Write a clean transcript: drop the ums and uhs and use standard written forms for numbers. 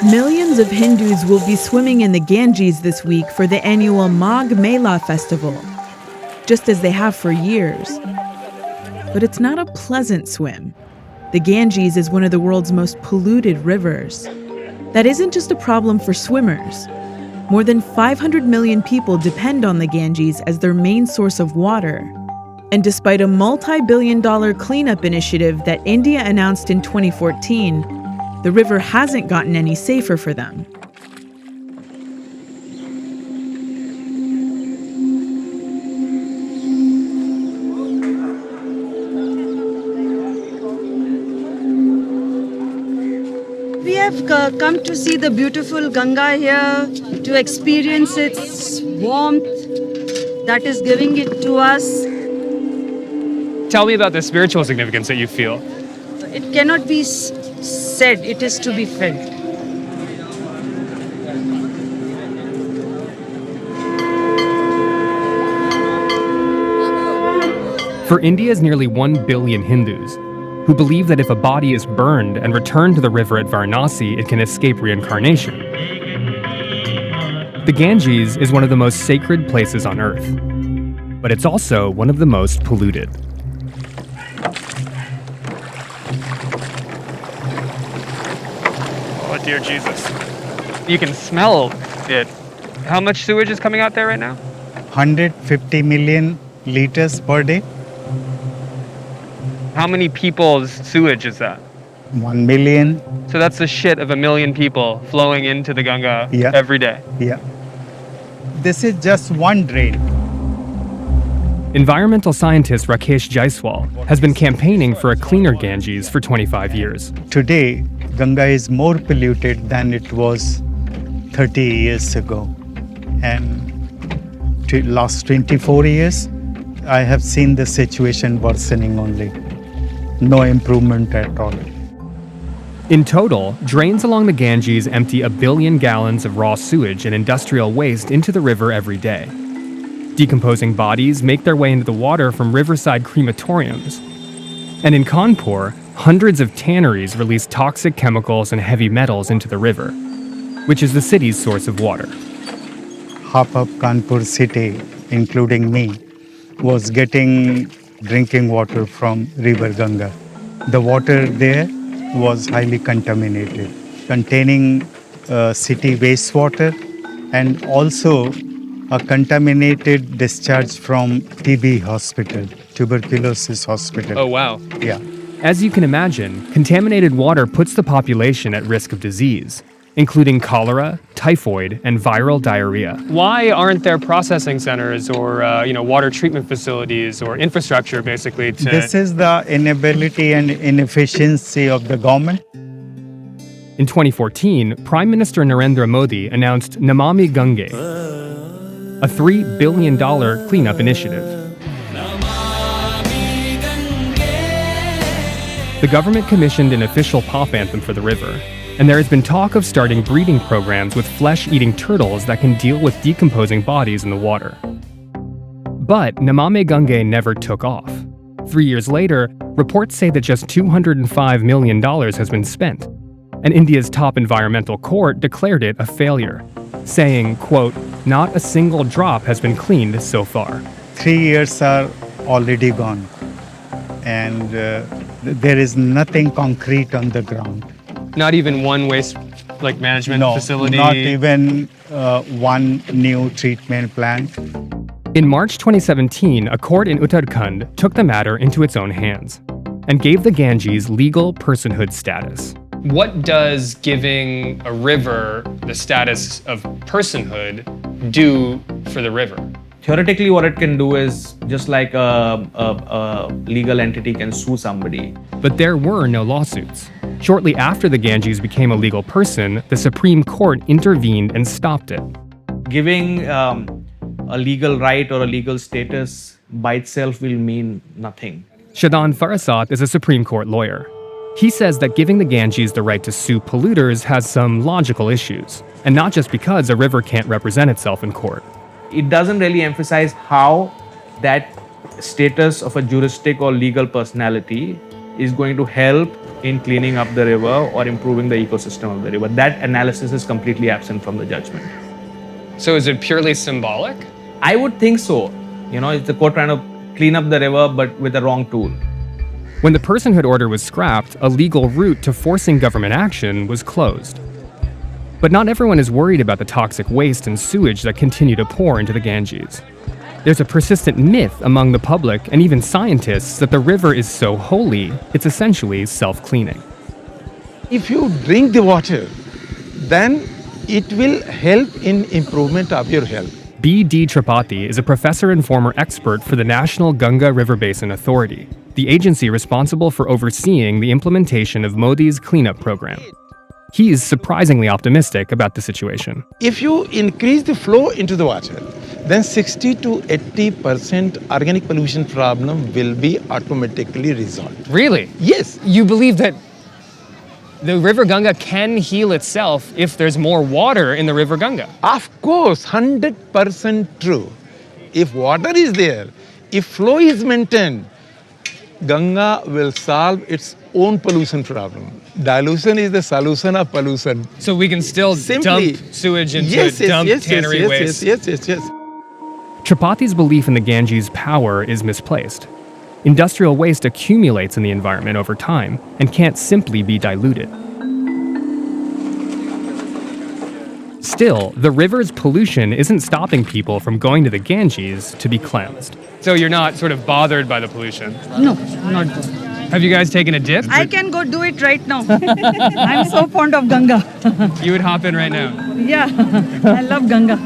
Millions of Hindus will be swimming in the Ganges this week for the annual Magh Mela festival, just as they have for years. But it's not a pleasant swim. The Ganges is one of the world's most polluted rivers. That isn't just a problem for swimmers. More than 500 million people depend on the Ganges as their main source of water. And despite a multi-billion-dollar cleanup initiative that India announced in 2014, the river hasn't gotten any safer for them. We have come to see the beautiful Ganggaa here, to experience its warmth that is giving it to us. Tell me about the spiritual significance that you feel. It cannot be said, it is to be felt. For India's nearly 1 billion Hindus, who believe that if a body is burned and returned to the river at Varanasi, it can escape reincarnation. The Ganges is one of the most sacred places on Earth, but it's also one of the most polluted. Oh, dear Jesus. You can smell it. How much sewage is coming out there right now? 150 million liters per day. How many people's sewage is that? 1 million. So that's the shit of 1 million people flowing into the Ganggaa every day. Yeah. This is just one drain. Environmental scientist Rakesh Jaiswal has been campaigning for a cleaner Ganges for 25 years. Today, Ganga is more polluted than it was 30 years ago. And last 24 years, I have seen the situation worsening only. No improvement at all. In total, drains along the Ganges empty 1 billion gallons of raw sewage and industrial waste into the river every day. Decomposing bodies make their way into the water from riverside crematoriums. And in Kanpur, hundreds of tanneries release toxic chemicals and heavy metals into the river, which is the city's source of water. Half of Kanpur city, including me, was getting drinking water from river Ganga. The water there was highly contaminated, containing city wastewater and also a contaminated discharge from TB hospital, tuberculosis hospital. Oh, wow. Yeah. As you can imagine, contaminated water puts the population at risk of disease, including cholera, typhoid, and viral diarrhea. Why aren't there processing centers or water treatment facilities or infrastructure basically to... This is the inability and inefficiency of the government. In 2014, Prime Minister Narendra Modi announced Namami Gange, a $3 billion cleanup initiative. The government commissioned an official pop anthem for the river, and there has been talk of starting breeding programs with flesh-eating turtles that can deal with decomposing bodies in the water. But Namami Gange never took off. 3 years later, reports say that just $205 million has been spent, and India's top environmental court declared it a failure, saying, quote, "Not a single drop has been cleaned so far." 3 years are already gone, and there is nothing concrete on the ground. Not even one waste management facility? Not even one new treatment plant. In March 2017, a court in Uttarakhand took the matter into its own hands and gave the Ganges legal personhood status. What does giving a river the status of personhood do for the river? Theoretically, what it can do is just like a legal entity can sue somebody. But there were no lawsuits. Shortly after the Ganges became a legal person, the Supreme Court intervened and stopped it. Giving a legal right or a legal status by itself will mean nothing. Shadan Farasat is a Supreme Court lawyer. He says that giving the Ganges the right to sue polluters has some logical issues, and not just because a river can't represent itself in court. It doesn't really emphasize how that status of a juristic or legal personality is going to help in cleaning up the river or improving the ecosystem of the river. That analysis is completely absent from the judgment. So is it purely symbolic? I would think so. It's the court trying to clean up the river but with the wrong tool. When the personhood order was scrapped, a legal route to forcing government action was closed. But not everyone is worried about the toxic waste and sewage that continue to pour into the Ganges. There's a persistent myth among the public and even scientists that the river is so holy, it's essentially self-cleaning. If you drink the water, then it will help in improvement of your health. B.D. Tripathi is a professor and former expert for the National Ganggaa River Basin Authority, the agency responsible for overseeing the implementation of Modi's cleanup program. He is surprisingly optimistic about the situation. If you increase the flow into the water, then 60 to 80% organic pollution problem will be automatically resolved. Really? Yes. You believe that the river Gangga can heal itself if there's more water in the river Gangga? Of course, 100% true. If water is there, if flow is maintained, Ganga will solve its own pollution problem. Dilution is the solution of pollution. So we can still Simply, dump sewage into tannery waste? Yes. Tripathi's belief in the Ganges' power is misplaced. Industrial waste accumulates in the environment over time and can't simply be diluted. Still, the river's pollution isn't stopping people from going to the Ganges to be cleansed. So you're not sort of bothered by the pollution? No, not good. Have you guys taken a dip? I can go do it right now. I'm so fond of Ganga. You would hop in right now. Yeah, I love Ganga.